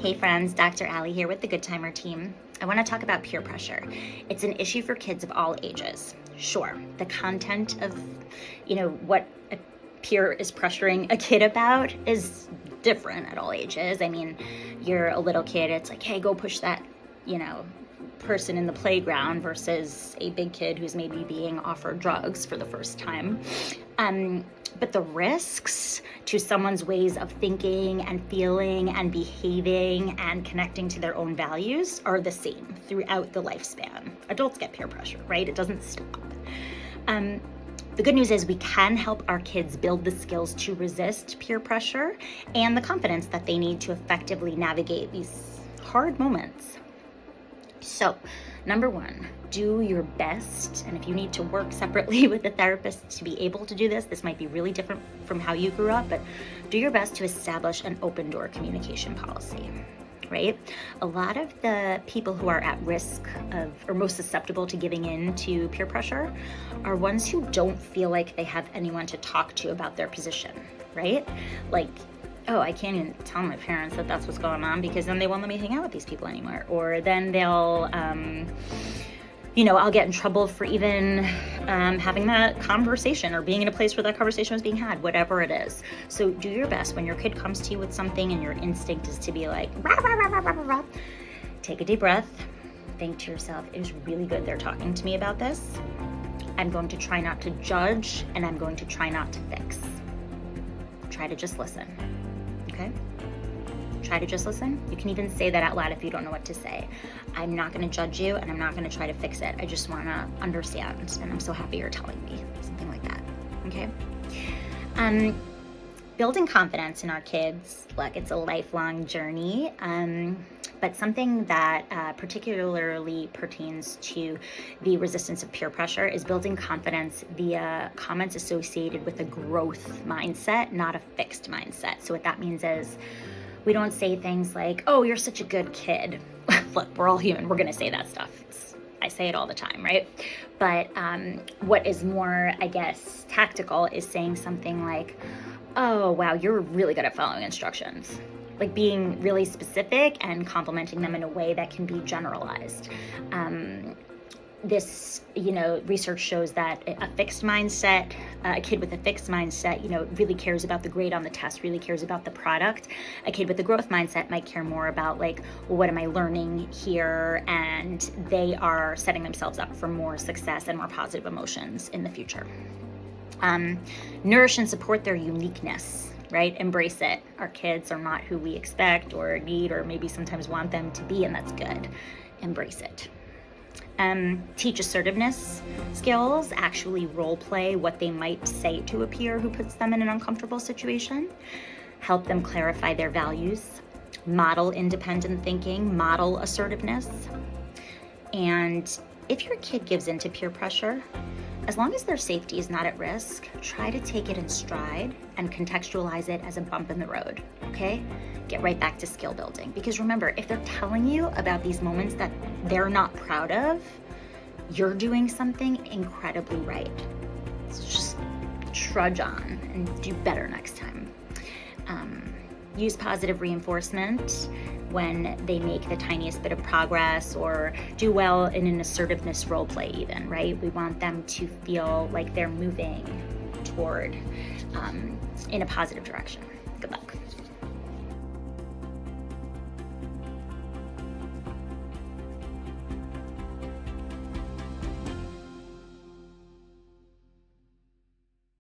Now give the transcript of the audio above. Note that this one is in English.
Hey friends, Dr. Allie here with the Good Timer team. I want to talk about peer pressure. It's an issue for kids of all ages. Sure, the content of, what a peer is pressuring a kid about is different at all ages. I mean, you're a little kid, it's like, hey, go push that, person in the playground versus a big kid who's maybe being offered drugs for the first time. But the risks to someone's ways of thinking and feeling and behaving and connecting to their own values are the same throughout the lifespan. Adults get peer pressure, right? It doesn't stop. The good news is we can help our kids build the skills to resist peer pressure and the confidence that they need to effectively navigate these hard moments. So, number one, do your best. And if you need to work separately with a therapist to be able to do this, this might be really different from how you grew up, but do your best to establish an open door communication policy, right? A lot of the people who are at risk of, or most susceptible to giving in to peer pressure are ones who don't feel like they have anyone to talk to about their position, right? Like, oh, I can't even tell my parents that that's what's going on because then they won't let me hang out with these people anymore. Or then they'll, I'll get in trouble for even having that conversation or being in a place where that conversation was being had, whatever it is. So do your best when your kid comes to you with something and your instinct is to be like, rah, rah, rah, rah, rah, rah, rah. Take a deep breath. Think to yourself, it is really good they're talking to me about this. I'm going to try not to judge and I'm going to try not to fix. Try to just listen. Okay? Try to just listen. You can even say that out loud if you don't know what to say. I'm not going to judge you and I'm not going to try to fix it. I just want to understand and I'm so happy you're telling me. Something like that. Okay? Building confidence in our kids, look, it's a lifelong journey. But something that particularly pertains to the resistance of peer pressure is building confidence via comments associated with a growth mindset, not a fixed mindset. So what that means is we don't say things like, oh, you're such a good kid. Look, we're all human. We're going to say that stuff. I say it all the time, right? But what is more, I guess, tactical is saying something like, oh, wow, you're really good at following instructions. Like being really specific and complimenting them in a way that can be generalized. This, research shows that a fixed mindset, a kid with a fixed mindset, really cares about the grade on the test, really cares about the product. A kid with a growth mindset might care more about like, well, what am I learning here? And they are setting themselves up for more success and more positive emotions in the future. Nourish and support their uniqueness, right? Embrace it. Our kids are not who we expect or need or maybe sometimes want them to be, and that's good. Embrace it. Teach assertiveness skills, actually role play what they might say to a peer who puts them in an uncomfortable situation. Help them clarify their values. Model independent thinking, model assertiveness. And if your kid gives in to peer pressure, as long as their safety is not at risk, try to take it in stride and contextualize it as a bump in the road, okay? Get right back to skill building. Because remember, if they're telling you about these moments that they're not proud of, you're doing something incredibly right. So just trudge on and do better next time. Use positive reinforcement when they make the tiniest bit of progress or do well in an assertiveness role play even, right? We want them to feel like they're moving toward in a positive direction. Good luck.